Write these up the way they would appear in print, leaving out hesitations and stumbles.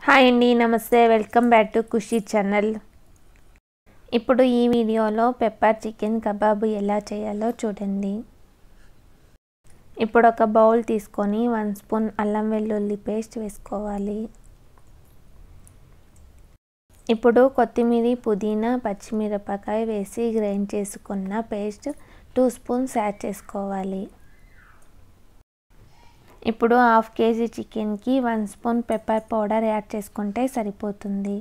Hi అండి, నమస్తే. Welcome back to Khushi channel. ఇప్పుడు ఈ వీడియోలో పెప్పర్ చికెన్ కబాబ్ ఎలా చేయాలో చూడండి. ఇప్పుడు ఒక బౌల్ తీసుకొని 1 స్పూన్ అల్లం వెల్లుల్లి పేస్ట్ వేసుకోవాలి. ఇప్పుడు కొత్తిమీర, పుదీనా, పచ్చిమిరపకాయ వేసి గ్రైండ్ చేసుకున్న పేస్ట్ 2 స్పూన్స్ యాడ్ చేసుకోవాలి. ఇప్పుడు 1/2 కేజీ చికెన్కి 1 స్పూన్ పెప్పర్ పౌడర్ యాడ్ చేసుకుంటే సరిపోతుంది.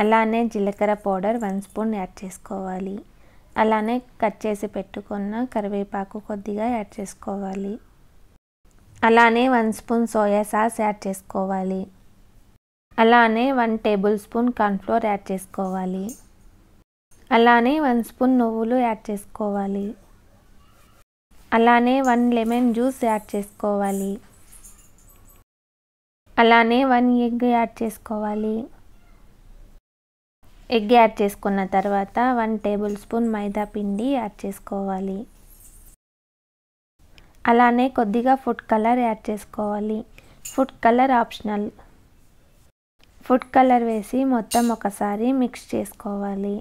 అలానే జీలకర్ర పౌడర్ 1 స్పూన్ యాడ్ చేసుకోవాలి. అలానే కట్ చేసి పెట్టుకున్న కరివేపాకు కొద్దిగా యాడ్ చేసుకోవాలి. అలానే 1 స్పూన్ సోయా సాస్ యాడ్ చేసుకోవాలి. అలానే 1 టేబుల్ స్పూన్ కార్న్ఫ్లోర్ యాడ్ చేసుకోవాలి. అలానే 1 స్పూన్ నువ్వులు యాడ్ చేసుకోవాలి. అలానే 1 లెమన్ జ్యూస్ యాడ్ చేసుకోవాలి. అలానే 1 ఎగ్ యాడ్ చేసుకోవాలి. ఎగ్ యాడ్ చేసుకున్న తర్వాత 1 టేబుల్ స్పూన్ మైదా పిండి యాడ్ చేసుకోవాలి. అలానే కొద్దిగా ఫుడ్ కలర్ యాడ్ చేసుకోవాలి. Food colour optional. Food colour వేసి మొత్తం ఒకసారి మిక్స్ చేసుకోవాలి.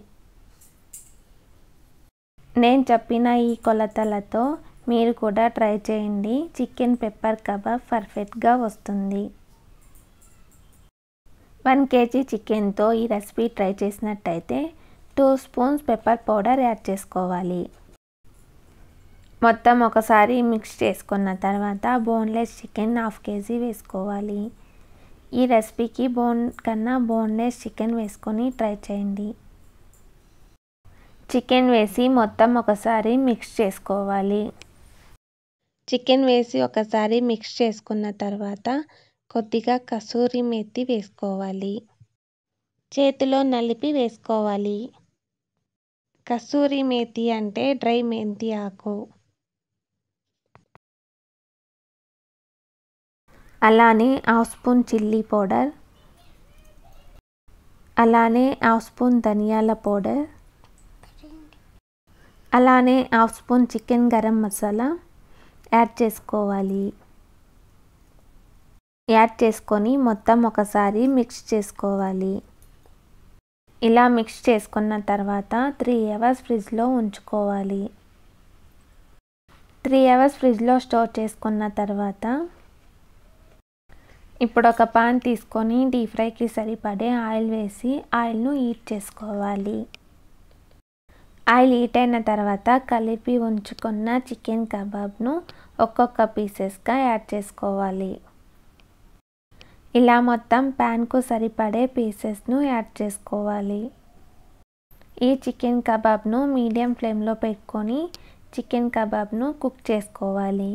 నేను చెప్పిన ఈ కొలతలతో మీరు కూడా ట్రై చేయండి. చికెన్ పెప్పర్ కబాబ్ పర్ఫెక్ట్గా వస్తుంది. 1 కేజీ చికెన్తో ఈ రెసిపీ ట్రై చేసినట్టయితే 2 స్పూన్స్ పెప్పర్ పౌడర్ యాడ్ చేసుకోవాలి. మొత్తం ఒకసారి మిక్స్ చేసుకున్న తర్వాత బోన్లెస్ చికెన్ 1/2 కేజీ వేసుకోవాలి. ఈ రెసిపీకి బోన్లెస్ చికెన్ వేసుకొని ట్రై చేయండి. చికెన్ వేసి మొత్తం ఒకసారి మిక్స్ చేసుకోవాలి. చికెన్ వేసి ఒకసారి మిక్స్ చేసుకున్న తర్వాత కొద్దిగా కసూరి మేతి వేసుకోవాలి. చేతిలో నలిపి వేసుకోవాలి. కసూరి మేతి అంటే డ్రై మెంతి ఆకు. అలానే 1/2 స్పూన్ చిల్లీ పౌడర్, అలానే 1/2 స్పూన్ ధనియాల పౌడర్, అలానే 1/2 spoon chicken garam masala add చేసుకోవాలి. యాడ్ చేసుకొని మొత్తం ఒకసారి మిక్స్ చేసుకోవాలి. ఇలా మిక్స్ చేసుకున్న తర్వాత 3 అవర్స్ ఫ్రిడ్జ్లో ఉంచుకోవాలి. 3 అవర్స్ ఫ్రిడ్జ్లో స్టోర్ చేసుకున్న తర్వాత ఇప్పుడు ఒక పాన్ తీసుకొని డీప్ ఫ్రైకి సరిపడే ఆయిల్ వేసి ఆయిల్ను హీట్ చేసుకోవాలి. ఆయిల్ హీట్ అయిన తర్వాత కలిపి ఉంచుకున్న చికెన్ కబాబ్ను ఒక్కొక్క పీసెస్గా యాడ్ చేసుకోవాలి. ఇలా మొత్తం ప్యాన్కు సరిపడే పీసెస్ను యాడ్ చేసుకోవాలి. ఈ చికెన్ కబాబ్ను మీడియం ఫ్లేమ్లో పెట్టుకొని చికెన్ కబాబ్ను కుక్ చేసుకోవాలి.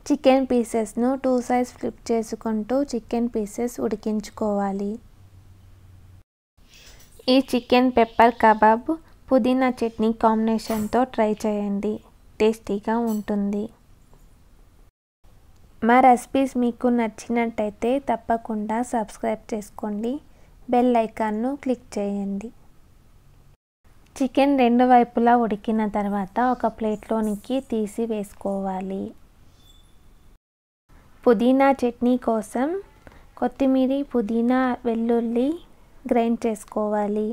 చికెన్ పీసెస్ను 2 సైడ్స్ ఫ్లిప్ చేసుకుంటూ చికెన్ పీసెస్ ఉడికించుకోవాలి. ఈ చికెన్ పెప్పర్ కబాబ్ పుదీనా చట్నీ కాంబినేషన్తో ట్రై చేయండి. టేస్టీగా ఉంటుంది. మా రెసిపీస్ మీకు నచ్చినట్టయితే తప్పకుండా సబ్స్క్రైబ్ చేసుకోండి. బెల్ ఐకాన్ను క్లిక్ చేయండి. చికెన్ 2 వైపులా ఉడికిన తర్వాత ఒక ప్లేట్లోనికి తీసి వేసుకోవాలి. పుదీనా చట్నీ కోసం కొత్తిమీర, పుదీనా, వెల్లుల్లి గ్రైండ్ చేసుకోవాలి.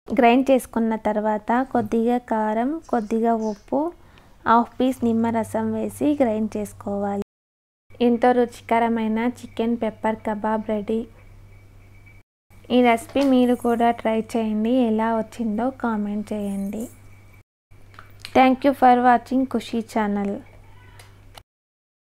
గ్రైండ్ చేసుకున్న తర్వాత కొద్దిగా కారం, కొద్దిగా ఉప్పు, 1/2 పీస్ నిమ్మరసం వేసి గ్రైండ్ చేసుకోవాలి. ఎంతో రుచికరమైన చికెన్ పెప్పర్ కబాబ్ రెడీ. ఈ రెసిపీ మీరు కూడా ట్రై చేయండి. ఎలా వచ్చిందో కామెంట్ చేయండి. Thank you for watching Khushi channel.